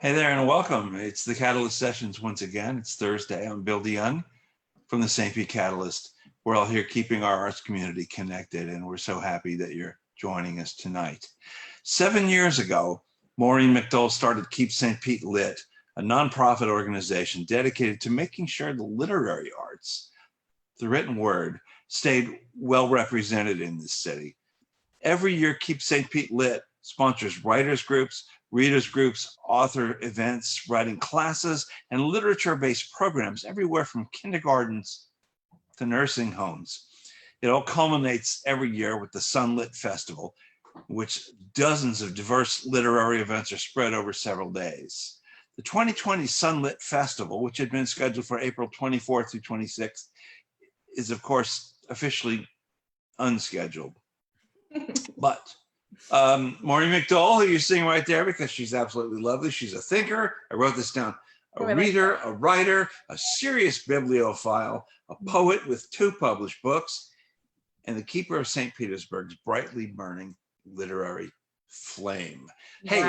Hey there and welcome. It's the Catalyst Sessions once again. It's Thursday. I'm Bill DeYoung from the St. Pete Catalyst. We're all here keeping our arts community connected, and we're so happy that you're joining us tonight. 7 years ago, Maureen McDole started Keep St. Pete Lit, a nonprofit organization dedicated to making sure the literary arts, the written word, stayed well represented in this city. Every year, Keep St. Pete Lit sponsors writers groups, readers groups, author events, writing classes, and literature-based programs everywhere from kindergartens to nursing homes. It all culminates every year with the Sunlit Festival, in which dozens of diverse literary events are spread over several days. The 2020 Sunlit Festival, which had been scheduled for April 24th through 26th, is of course officially unscheduled. But Maureen McDole, who you're seeing right there because she's absolutely lovely. She's a thinker. I wrote this down. A reader, a writer, a serious bibliophile, a poet with 2 published books, and the keeper of St. Petersburg's brightly burning literary flame. Wow. Hey,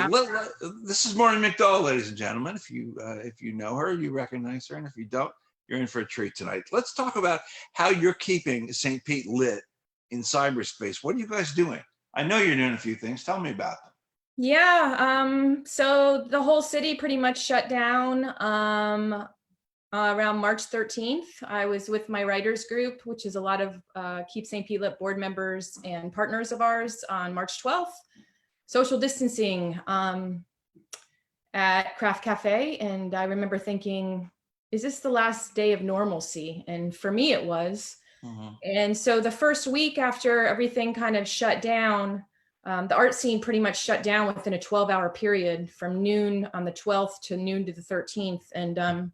this is Maureen McDole, ladies and gentlemen. If you know her, you recognize her, and if you don't, you're in for a treat tonight. Let's talk about how you're keeping St. Pete lit in cyberspace. What are you guys doing? I know you're doing a few things. Tell me about them. Yeah, so the whole city pretty much shut down around March 13th. I was with my writers group, which is a lot of Keep St. Pete Lit board members and partners of ours, on March 12th. Social distancing at Craft Cafe. And I remember thinking, is this the last day of normalcy? And for me, it was. And so the first week after everything kind of shut down, the art scene pretty much shut down within a 12-hour period from noon on the 12th to noon to the 13th. And, I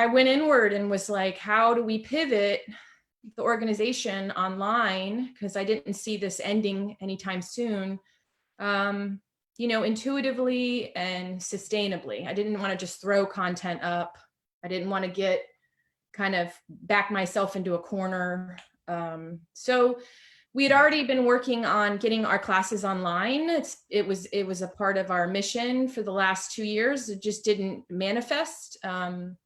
went inward and was like, how do we pivot the organization online? Because I didn't see this ending anytime soon, intuitively and sustainably. I didn't want to just throw content up. I didn't want to get kind of back myself into a corner. So we had already been working on getting our classes online. It was a part of our mission for the last 2 years. It just didn't manifest. And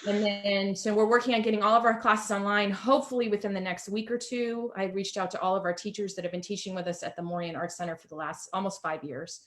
then, so we're working on getting all of our classes online, hopefully within the next week or 2. I reached out to all of our teachers that have been teaching with us at the Maureen Arts Center for the last almost 5 years.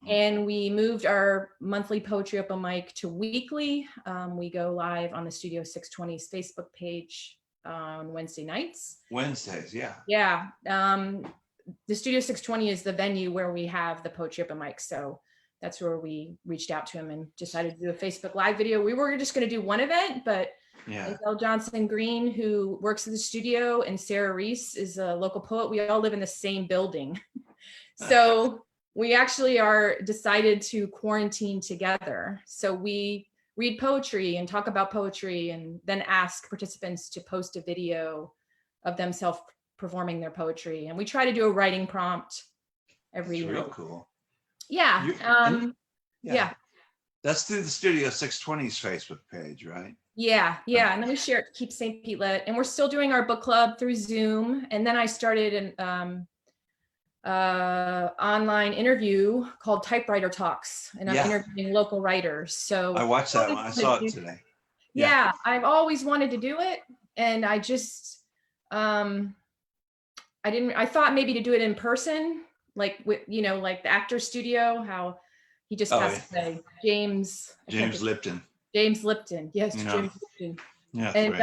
And we moved our monthly poetry open mic to weekly. We go live on the Studio 620's Facebook page on Wednesday nights. Wednesdays, yeah. Yeah. The Studio 620 is the venue where we have the poetry open mic. So that's where we reached out to him and decided to do a Facebook Live video. We were just going to do one event, but Bill Johnson Green, who works at the studio, and Sarah Reese is a local poet. We all live in the same building. So we actually are decided to quarantine together. So we read poetry and talk about poetry, and then ask participants to post a video of themselves performing their poetry. And we try to do a writing prompt every year. Real cool. Yeah. Yeah. That's through the Studio 620's Facebook page, right? Yeah. Yeah. And then we share it to Keep St. Pete Lit. And we're still doing our book club through Zoom. And then I started an online interview called Typewriter Talks, and I'm interviewing local writers. So I watched that one. I saw it today. Yeah, I've always wanted to do it, and I just I thought maybe to do it in person, like with like the Actors Studio, how he just passed away, James Lipton. James Lipton, yes, James Lipton. Yeah, and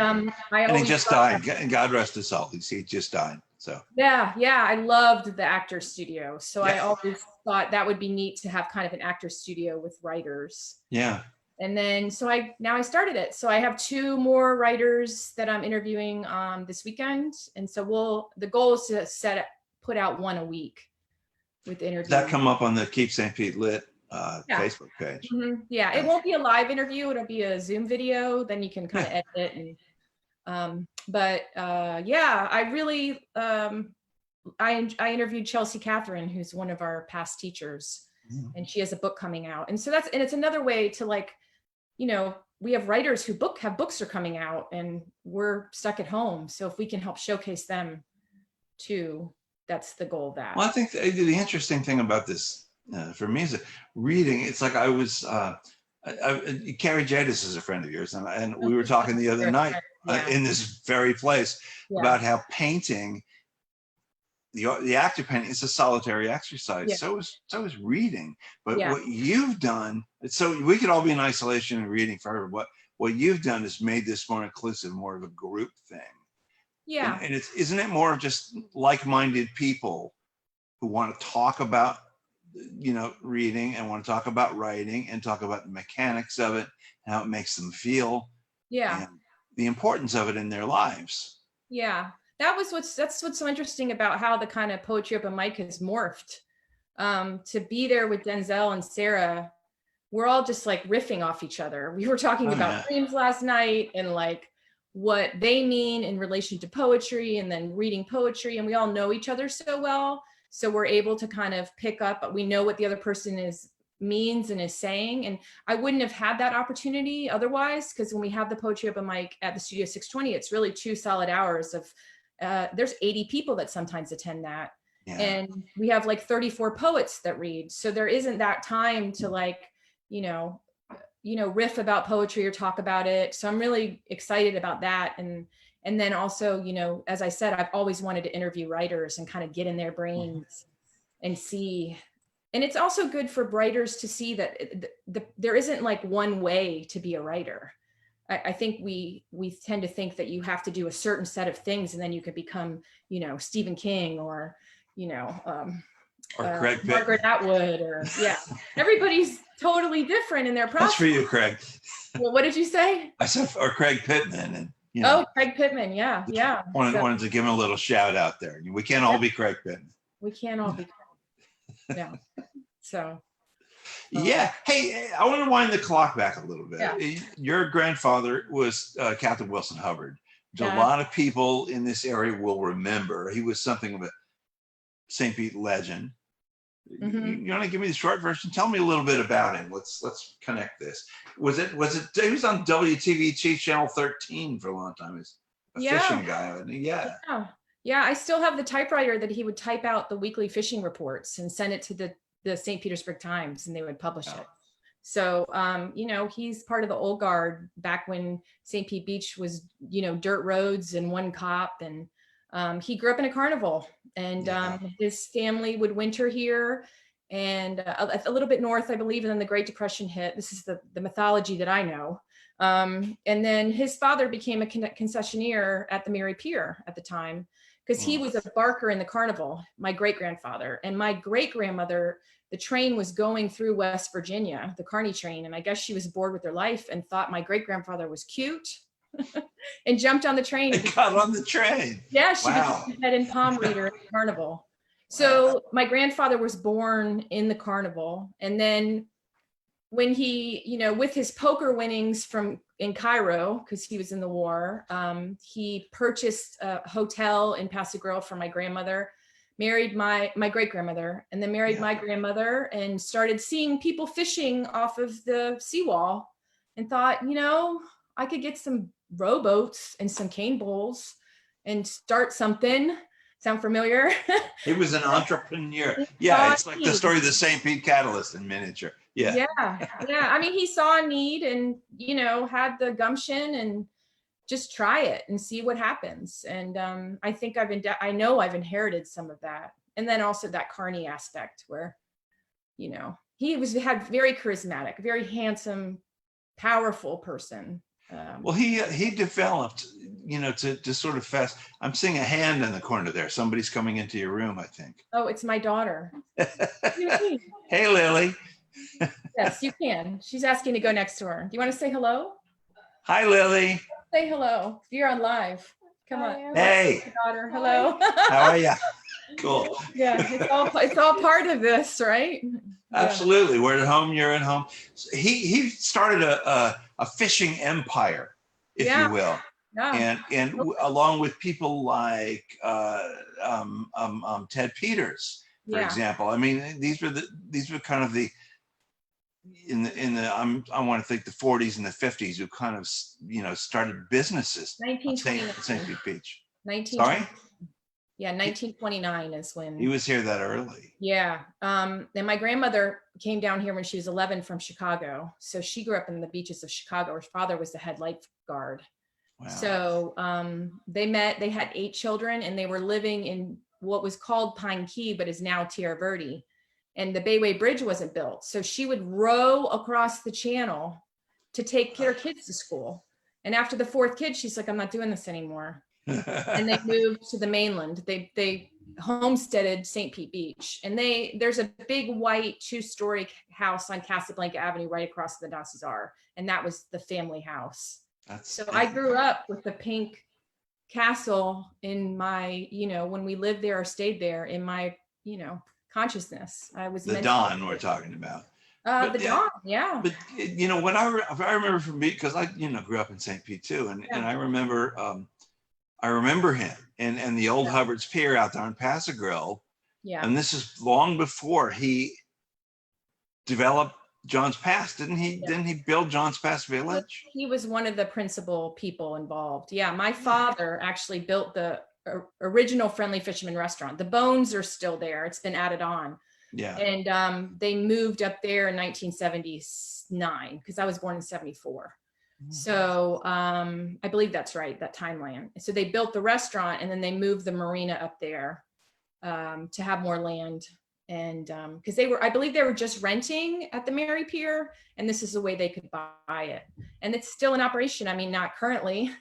and he just died. God rest his soul. He just died. So yeah, I loved the Actors Studio. So I always thought that would be neat to have kind of an Actors Studio with writers. Yeah. And then so I started it. So I have 2 more writers that I'm interviewing this weekend, and so the goal is to put out 1 a week with interviews. Does that come up on the Keep St. Pete Lit Facebook page? Mm-hmm. Yeah, it won't be a live interview. It'll be a Zoom video. Then you can kind of edit it and. I really, I interviewed Chelsea Catherine, who's one of our past teachers, and she has a book coming out. And so it's another way to, like, we have writers who have books are coming out, and we're stuck at home. So if we can help showcase them too, that's the goal of that. Well, I think the interesting thing about this For me, it's reading. It's like I was. Carrie Jadis is a friend of yours, and we were talking the other night Yeah. in this very place about how painting, the act of painting, is a solitary exercise. Yeah. So is reading. But Yeah. what you've done, so we could all be in isolation and reading forever. What you've done is made this more inclusive, more of a group thing. Yeah. And isn't it more of just like-minded people who want to talk about, reading, and want to talk about writing and talk about the mechanics of it, and how it makes them feel, Yeah. and the importance of it in their lives. Yeah. That's what's so interesting about how the kind of poetry open mic has morphed. To be there with Denzel and Sarah, we're all just like riffing off each other. We were talking about dreams last night, and like what they mean in relation to poetry, and then reading poetry, and we all know each other so well. So we're able to kind of pick up, but we know what the other person means and is saying. And I wouldn't have had that opportunity otherwise, because when we have the poetry open mic at the Studio 620, it's really 2 solid hours of, there's 80 people that sometimes attend that. Yeah. And we have like 34 poets that read. So there isn't that time to like, riff about poetry or talk about it. So I'm really excited about that. And then also, as I said, I've always wanted to interview writers and kind of get in their brains and see. And it's also good for writers to see that there isn't like one way to be a writer. I think we tend to think that you have to do a certain set of things and then you can become, Stephen King or, Craig Margaret Atwood, or everybody's totally different in their process. That's for you, Craig. Well, what did you say? I said, or Craig Pittman, and Craig Pittman, yeah. Wanted to give him a little shout out there. We can't all be Craig Pittman. We can't all be Craig. Yeah. So. Yeah. Hey, I want to wind the clock back a little bit. Yeah. Your grandfather was Captain Wilson Hubbard, which a lot of people in this area will remember. He was something of a St. Pete legend. Mm-hmm. You want to give me the short version? Tell me a little bit about him. Let's connect this. Was it? He was on WTVT Channel 13 for a long time. He's a fishing guy. Yeah. I still have the typewriter that he would type out the weekly fishing reports and send it to the St. Petersburg Times, and they would publish it. So, he's part of the old guard back when St. Pete Beach was, dirt roads and one cop. And he grew up in a carnival, and his family would winter here and a little bit north, I believe. And then the Great Depression hit. This is the mythology that I know. And then his father became a concessionaire at the Mary Pier at the time, because he was a barker in the carnival, my great-grandfather. And my great-grandmother, the train was going through West Virginia, the Carney train. And I guess she was bored with her life and thought my great-grandfather was cute and jumped on the train. They got on the train. Yeah, she became head and palm reader at the carnival. So my grandfather was born in the carnival. And then when he, with his poker winnings in Cairo, because he was in the war, he purchased a hotel in Paso Grill for my grandmother, married my great-grandmother, and then married my grandmother, and started seeing people fishing off of the seawall, and thought, I could get some rowboats and some cane bowls and start something. Sound familiar? He was an entrepreneur. Yeah, it's like the story of the St. Pete Catalyst in miniature. Yeah. I mean, he saw a need and, had the gumption and just try it and see what happens. And I think I know I've inherited some of that. And then also that Carney aspect where, he had very charismatic, very handsome, powerful person. Well, he developed, to sort of fast. I'm seeing a hand in the corner there. Somebody's coming into your room, I think. Oh, it's my daughter. Hey, Lily. Yes, you can. She's asking to go next to her. Do you want to say hello? Hi, Lily. Say hello. You're on live. Come on. Hey. Daughter, hello. How are you? Cool. Yeah, it's all part of this, right? Absolutely. Yeah. We're at home. You're at home. He started a fishing empire, if you will. Yeah. And along with people like Ted Peters, for example. I mean, these were kind of the I want to think the 40s and the 50s who kind of started businesses. 1920. St. Pete Beach. 1920. Sorry. Yeah, 1929 is when. He was here that early. Yeah. And my grandmother came down here when she was 11 from Chicago. So she grew up in the beaches of Chicago. Her father was the head lifeguard. Wow. So they had 8 children, and they were living in what was called Pine Key, but is now Tierra Verde. And the Bayway Bridge wasn't built. So she would row across the channel to take her kids to school. And after the 4th kid, she's like, I'm not doing this anymore. And they moved to the mainland. They homesteaded St. Pete Beach. And there's a big white 2-story house on Casablanca Avenue right across the Cesar. And that was the family house. So I grew up with the pink castle in my, when we lived there or stayed there, in my, consciousness. I was the Don we're talking about. Don, yeah. But what I remember from me, because I grew up in St. Pete too, and I remember him and the old Hubbard's Pier out there on Pass-a-Grille. Yeah. And this is long before he developed John's Pass, didn't he? Yeah. Didn't he build John's Pass Village? He was one of the principal people involved. Yeah, my father actually built the original Friendly Fisherman restaurant. The bones are still there. It's been added on. Yeah. And they moved up there in 1979 because I was born in 74. Mm-hmm. So I believe that's right, that timeline. So they built the restaurant, and then they moved the marina up there to have more land. And because I believe they were just renting at the Mary Pier, and this is the way they could buy it. And it's still in operation. I mean, not currently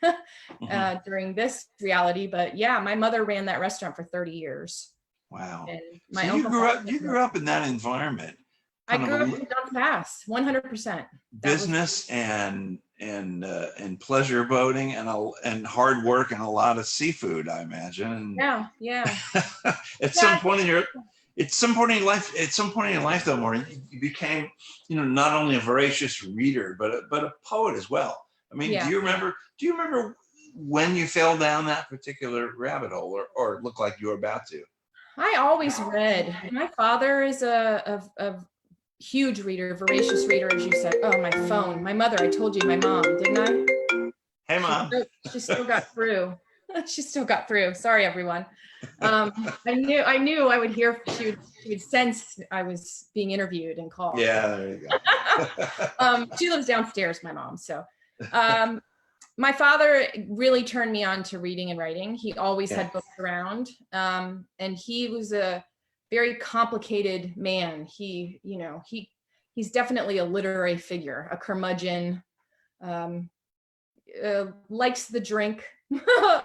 during this reality, but yeah, my mother ran that restaurant for 30 years. Wow. And my so you grew up in that environment. I grew up in John's Pass, 100%. Business and pleasure boating and hard work and a lot of seafood, I imagine. Yeah. At some point in your life, though, Maureen, you became, not only a voracious reader, but a poet as well. I mean, do you remember when you fell down that particular rabbit hole, or looked like you were about to? I always read. My father is a huge reader, voracious reader, as you said. Oh, my phone. My mother, I told you, my mom, didn't I? Hey, Mom. She still got through. She still got through. Sorry, everyone. I knew I would hear, she would sense I was being interviewed and called. Yeah, there you go. She lives downstairs, my mom. So my father really turned me on to reading and writing. He always had books around. And he was a very complicated man. He's definitely a literary figure, a curmudgeon, likes the drink,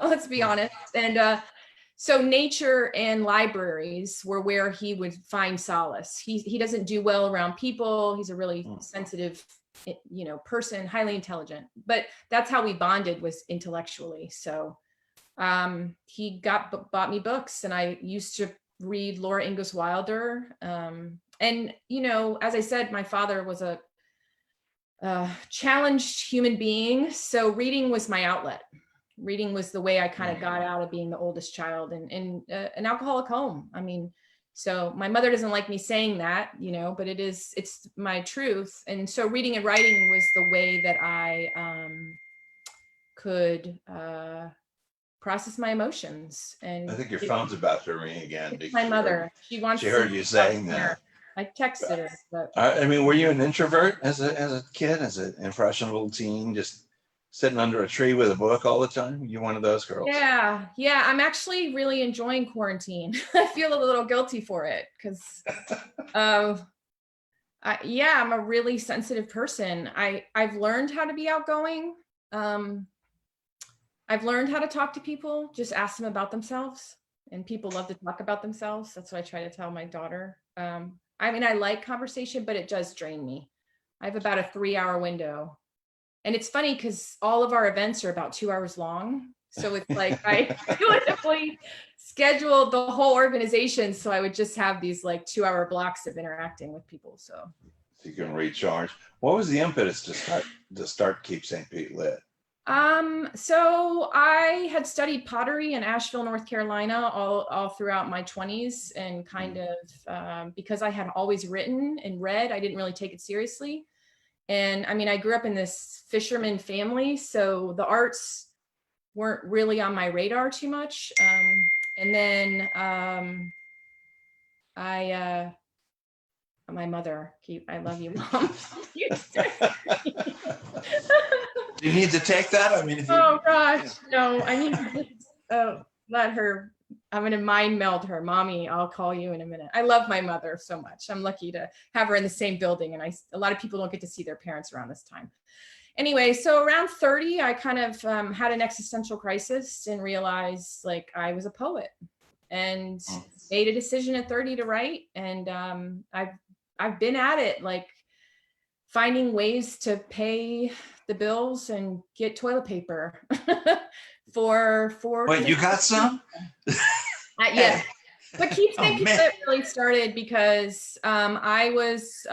let's be honest. And so nature and libraries were where he would find solace. He doesn't do well around people. He's a really sensitive, person, highly intelligent, but that's how we bonded, was intellectually. So he bought me books, and I used to read Laura Ingalls Wilder. And, as I said, my father was a challenged human being. So reading was my outlet. Reading was the way I kind of got out of being the oldest child in an alcoholic home. I mean, so my mother doesn't like me saying that, but it's my truth. And so reading and writing was the way that I could process my emotions. And I think your phone's about to ring again. My mother, she heard you saying that. I texted her. But I mean, were you an introvert as a kid, as an impressionable teen, just sitting under a tree with a book all the time? You one of those girls? Yeah. I'm actually really enjoying quarantine. I feel a little guilty for it because, I'm a really sensitive person. I've learned how to be outgoing. I've learned how to talk to people. Just ask them about themselves, and people love to talk about themselves. That's what I try to tell my daughter. I mean, I like conversation, but it does drain me. I have about a 3-hour window. And it's funny because all of our events are about 2 hours long. So it's like I beautifully scheduled the whole organization. So I would just have these 2-hour blocks of interacting with people. So you can recharge. What was the impetus to start Keep St. Pete Lit? So I had studied pottery in Asheville, North Carolina, all throughout my 20s, and kind of because I had always written and read, I didn't really take it seriously. And I mean, I grew up in this fisherman family, so the arts weren't really on my radar too much. And then my mother, I love you, Mom. Do you need to take that? I mean, if you, Oh gosh, no, I need to just let her, I'm gonna mind meld her. Mommy, I'll call you in a minute. I love my mother so much. I'm lucky to have her in the same building, and a lot of people don't get to see their parents around this time. Anyway, so around 30, I kind of had an existential crisis and realized like I was a poet, and made a decision at 30 to write. And I've been at it, like finding ways to pay the bills and get toilet paper for wait, you got some? Yeah. But Keep St. Pete really started because I was,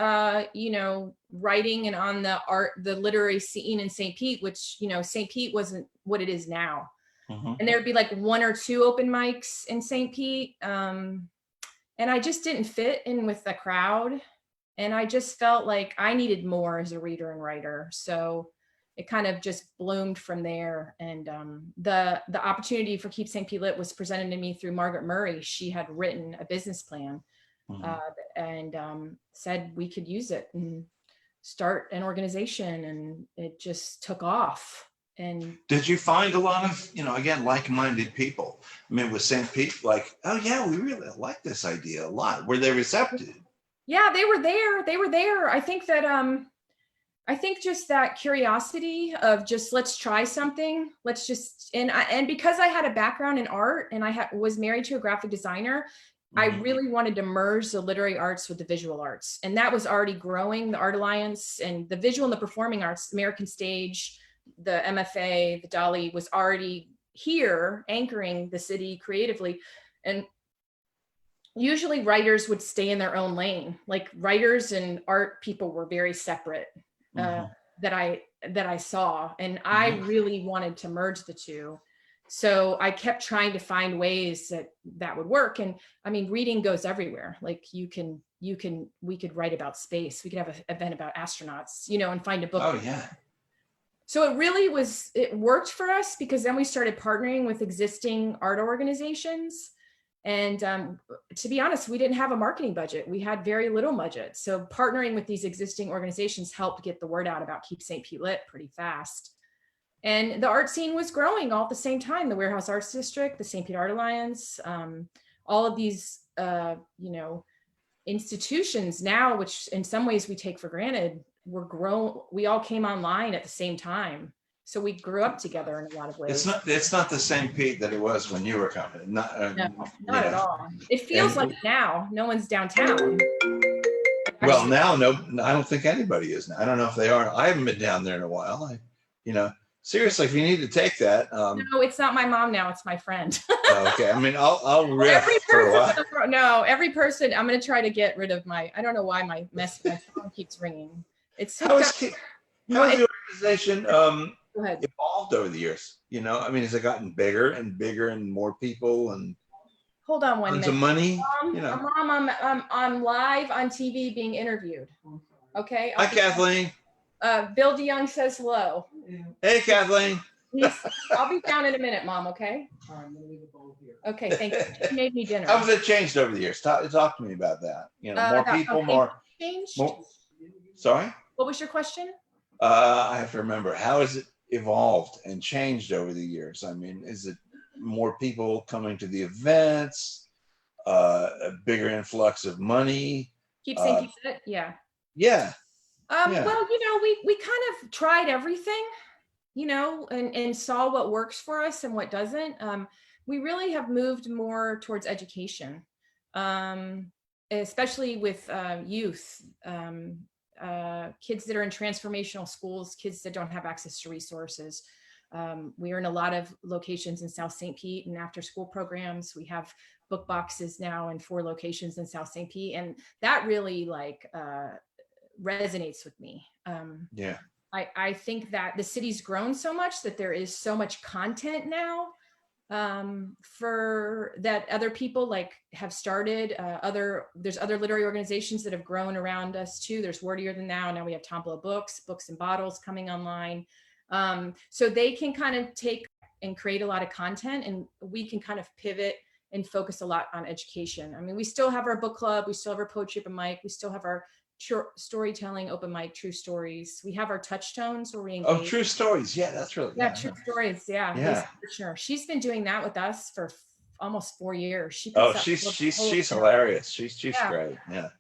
writing and on the literary scene in St. Pete, which, St. Pete wasn't what it is now. Mm-hmm. And there'd be like 1 or 2 open mics in St. Pete. And I just didn't fit in with the crowd. And I just felt like I needed more as a reader and writer. So it kind of just bloomed from there. And the opportunity for Keep St. Pete Lit was presented to me through Margaret Murray. She had written a business plan and said we could use it and start an organization. And it just took off. And did you find a lot of, again, like-minded people? I mean, was St. Pete like, oh yeah, we really like this idea a lot? Were they receptive? Yeah, they were there. I think that just that curiosity of just, let's try something. Let's just, and because I had a background in art and was married to a graphic designer, I really wanted to merge the literary arts with the visual arts. And that was already growing, the Art Alliance and the visual and the performing arts, American Stage, the MFA, the Dolly was already here anchoring the city creatively. And usually writers would stay in their own lane. Like writers and art people were very separate that I saw. And I really wanted to merge the two. So I kept trying to find ways that would work. And I mean, reading goes everywhere. Like we could write about space. We could have an event about astronauts, and find a book. Oh yeah. So it worked for us because then we started partnering with existing art organizations. And to be honest, we didn't have a marketing budget. We had very little budget. So partnering with these existing organizations helped get the word out about Keep St. Pete Lit pretty fast. And the art scene was growing all at the same time. The Warehouse Arts District, the St. Pete Art Alliance, all of these, institutions now, which in some ways we take for granted, we all came online at the same time. So we grew up together in a lot of ways. It's not the same Pete that it was when you were coming. Not at all. It feels like now no one's downtown. Well, now, no, I don't think anybody is now. I don't know if they are. I haven't been down there in a while. Seriously, if you need to take that. No, it's not my mom now. It's my friend. Okay. I mean, I'll riff for a while. No, every person, I'm going to try to get rid of I don't know why my phone keeps ringing. How is the organization evolved over the years? I mean, has it gotten bigger and more people and hold on one minute. Of money? Mom, I'm live on TV being interviewed. Okay. Hi, Kathleen. Bill DeYoung says hello. Hey, Kathleen. I'll be down in a minute, Mom. Okay. I'm gonna leave the bowl here. Okay, thank you. She made me dinner. How has it changed over the years? Talk to me about that. More people, more. Sorry. What was your question? I have to remember. How has it evolved and changed over the years? I mean, is it more people coming to the events? A bigger influx of money? Keep St. Pete Lit? Yeah. Yeah. Well, we kind of tried everything, and saw what works for us and what doesn't. We really have moved more towards education, especially with youth, kids that are in transformational schools, kids that don't have access to resources. We are in a lot of locations in South St. Pete and after school programs. We have book boxes now in 4 locations in South St. Pete. And that really resonates with me. I think that the city's grown so much that there is so much content now for that other people have started. There's other literary organizations that have grown around us too. There's Wordier Than Thou. Now we have Tompolo Books and Bottles coming online. So they can kind of take and create a lot of content, and we can kind of pivot and focus a lot on education. I mean, we still have our book club, we still have our poetry open mic, we still have our storytelling open mic, True Stories. We have our touchstones where we engage. Oh, True Stories. Yeah, that's really Yeah, True Stories. Yeah. Yeah. Sure. She's been doing that with us for almost 4 years. She Oh, puts she's hilarious. She's great. Yeah.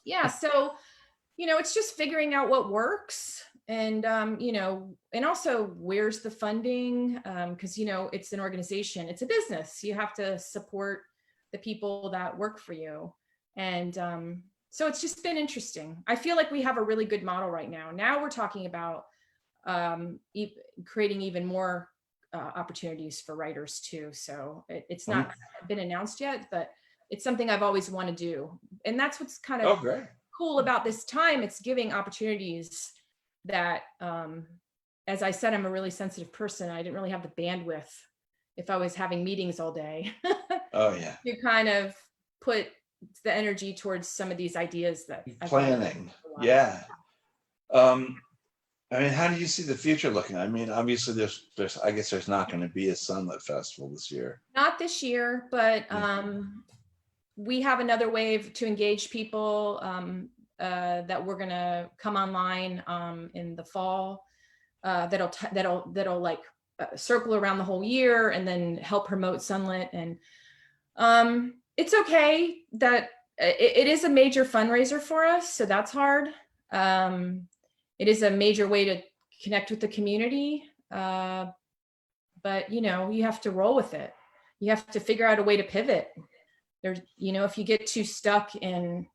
Yeah. So, it's just figuring out what works, and and also where's the funding, because it's an organization, it's a business, you have to support the people that work for you. And so it's just been interesting. I feel like we have a really good model right now. We're talking about creating even more opportunities for writers too. So it's not been announced yet, but it's something I've always wanted to do. And that's what's kind of great. Cool about this time. It's giving opportunities that, as I said, I'm a really sensitive person. I didn't really have the bandwidth if I was having meetings all day. Oh yeah. To kind of put the energy towards some of these ideas that planning. Yeah. I mean, how do you see the future looking? I mean, obviously there's I guess there's not going to be a Sunlit Festival this year. Not this year, but we have another wave to engage people that we're going to come online in the fall that'll like circle around the whole year and then help promote Sunlit. And it's okay that it is a major fundraiser for us, so that's hard. It is a major way to connect with the community, but you have to roll with it. You have to figure out a way to pivot. There's, if you get too stuck in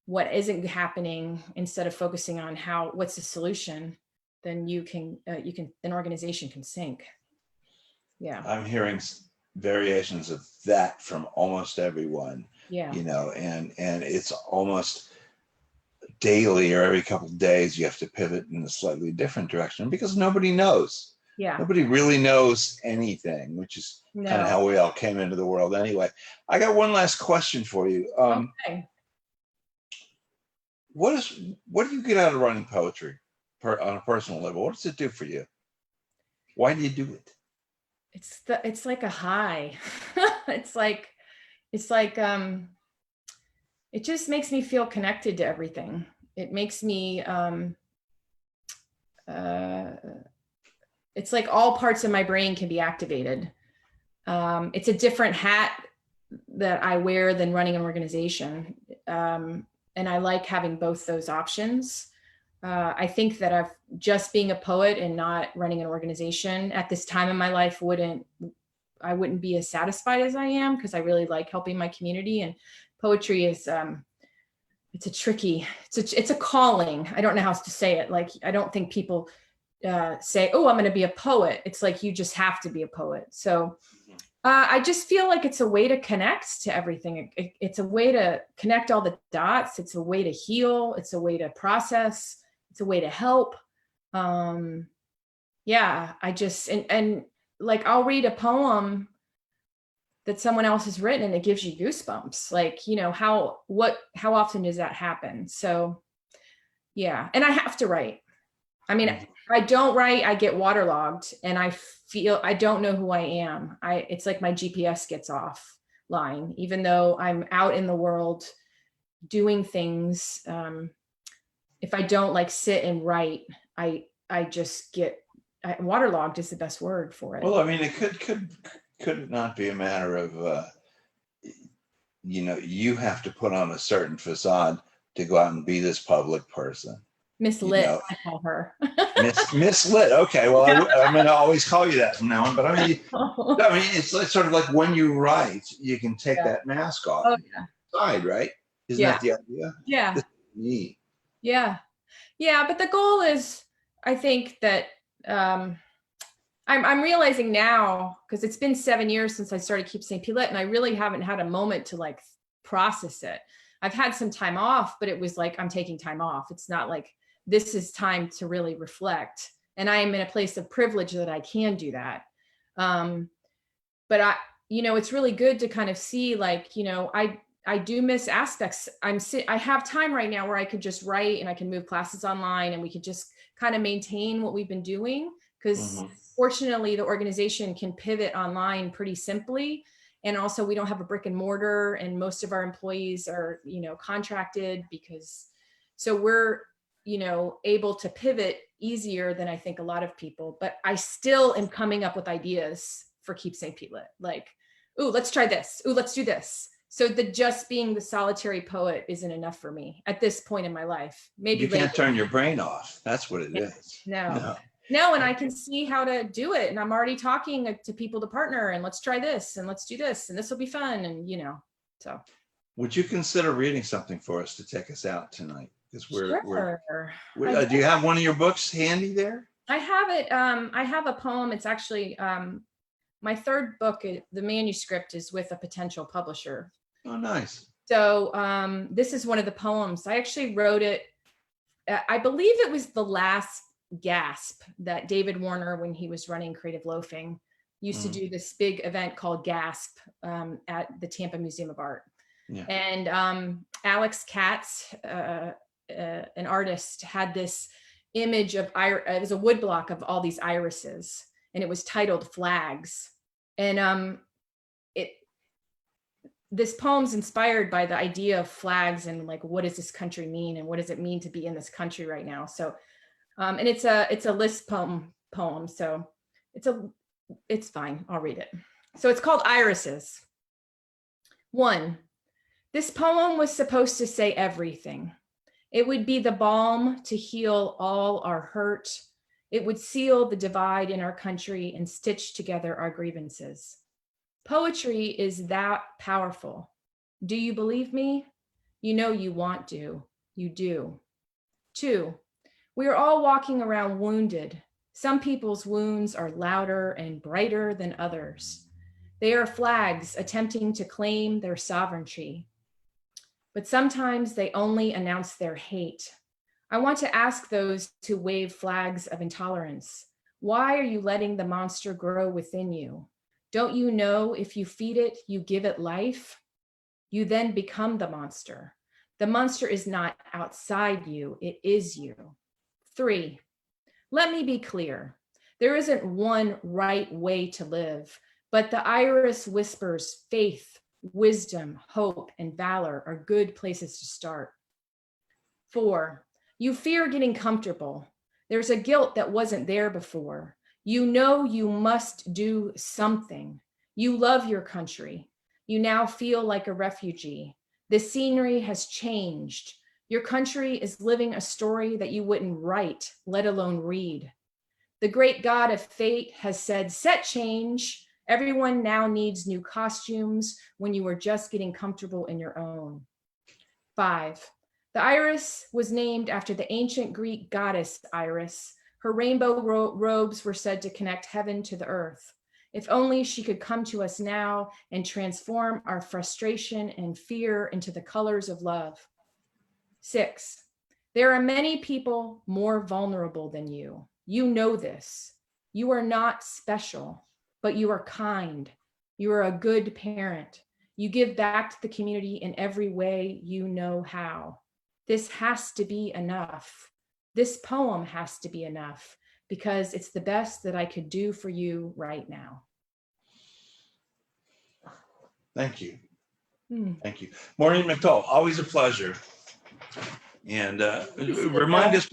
what isn't happening instead of focusing on what's the solution, then an organization can sink. Yeah. I'm hearing variations of that from almost everyone. Yeah. And it's almost daily or every couple of days you have to pivot in a slightly different direction because nobody knows. Yeah. Nobody really knows anything, which is kind of how we all came into the world anyway. I got one last question for you. Okay. What do you get out of writing poetry on a personal level? What does it do for you? Why do you do it? It's like a high. It's like it just makes me feel connected to everything. It makes me it's like all parts of my brain can be activated. It's a different hat that I wear than running an organization. And I like having both those options. I think that just being a poet and not running an organization at this time in my life I wouldn't be as satisfied as I am, because I really like helping my community. And poetry is it's a calling. I don't know how to say it. Like, I don't think people say, oh, I'm going to be a poet. It's like, you just have to be a poet. So I just feel like it's a way to connect to everything. It's a way to connect all the dots. It's a way to heal. It's a way to process. It's a way to help. Yeah, I just, and like, I'll read a poem that someone else has written and it gives you goosebumps. Like, how often does that happen? So yeah. And I have to write. I mean, if I don't write, I get waterlogged and I feel I don't know who I am. It's like my GPS gets offline, even though I'm out in the world doing things. If I don't like sit and write, I just get waterlogged is the best word for it. Well, I mean, it could it not be a matter of you have to put on a certain facade to go out and be this public person. Miss Lit, I call her. Miss Lit. Okay, well, I'm going to always call you that from now on. But I mean, it's sort of like when you write, you can take that mask off. Oh yeah. Side, right? Isn't that the idea? Yeah. This is neat. Yeah. Yeah, but the goal is, I think that I'm realizing now, because it's been 7 years since I started Keep St. Lit, and I really haven't had a moment to like process it. I've had some time off, but it was like, I'm taking time off. It's not like this is time to really reflect. And I am in a place of privilege that I can do that. But it's really good to kind of see, like, I do miss aspects. I have time right now where I could just write and I can move classes online and we could just kind of maintain what we've been doing. Because fortunately the organization can pivot online pretty simply. And also we don't have a brick and mortar, and most of our employees are, contracted so we're, able to pivot easier than I think a lot of people, but I still am coming up with ideas for Keep St. Pete Lit. Like, ooh, let's try this. Ooh, let's do this. So just being the solitary poet isn't enough for me at this point in my life. Maybe you can't later. turn your brain off. That's what it is. No, and I can see how to do it. And I'm already talking to people to partner, and let's try this and let's do this and this will be fun. And, so. Would you consider reading something for us to take us out tonight? Because Sure. do you have one of your books handy there? I have it. I have a poem. It's actually my third book. The manuscript is with a potential publisher. Oh, nice. So this is one of the poems. I actually wrote it. I believe it was the last gasp that David Warner, when he was running Creative Loafing, used to do this big event called Gasp at the Tampa Museum of Art. Yeah. And Alex Katz, an artist, had this image of it was a woodblock of all these irises, and it was titled Flags. And this poem's inspired by the idea of flags and like, what does this country mean, and what does it mean to be in this country right now? So and it's a list poem, so it's fine. I'll read it. So it's called Irises. 1. This poem was supposed to say everything. It would be the balm to heal all our hurt. It would seal the divide in our country and stitch together our grievances. Poetry is that powerful. Do you believe me? You know you want to. You do. 2. We are all walking around wounded. Some people's wounds are louder and brighter than others. They are flags attempting to claim their sovereignty. But sometimes they only announce their hate. I want to ask those who wave flags of intolerance, why are you letting the monster grow within you? Don't you know if you feed it, you give it life? You then become the monster. The monster is not outside you, it is you. 3, let me be clear. There isn't one right way to live, but the iris whispers faith, wisdom, hope, and valor are good places to start. 4, you fear getting comfortable. There's a guilt that wasn't there before. You know you must do something. You love your country. You now feel like a refugee. The scenery has changed. Your country is living a story that you wouldn't write, let alone read. The great God of fate has said, set change. Everyone now needs new costumes when you were just getting comfortable in your own. 5, the iris was named after the ancient Greek goddess Iris. Her rainbow robes were said to connect heaven to the earth. If only she could come to us now and transform our frustration and fear into the colors of love. 6, there are many people more vulnerable than you. You know this. You are not special, but you are kind. You are a good parent. You give back to the community in every way you know how. This has to be enough. This poem has to be enough because it's the best that I could do for you right now. Thank you. Thank you. Maureen McDole, always a pleasure. And remind us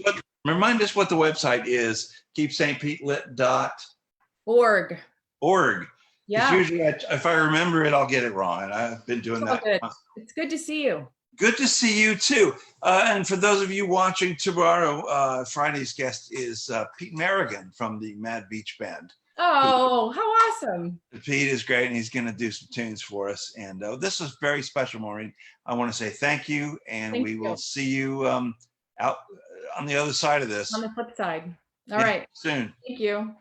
what the website is, keepstpetelit.org. Yeah. Usually, if I remember it, I'll get it wrong. And I've been doing that. Good. It's good to see you. Good to see you too. And for those of you watching tomorrow, Friday's guest is Pete Merrigan from the Mad Beach Band. Oh, how awesome. Pete is great, and he's going to do some tunes for us. And this is very special, Maureen. I want to say thank you, and we will see you out on the other side of this. On the flip side. All right. Soon. Thank you.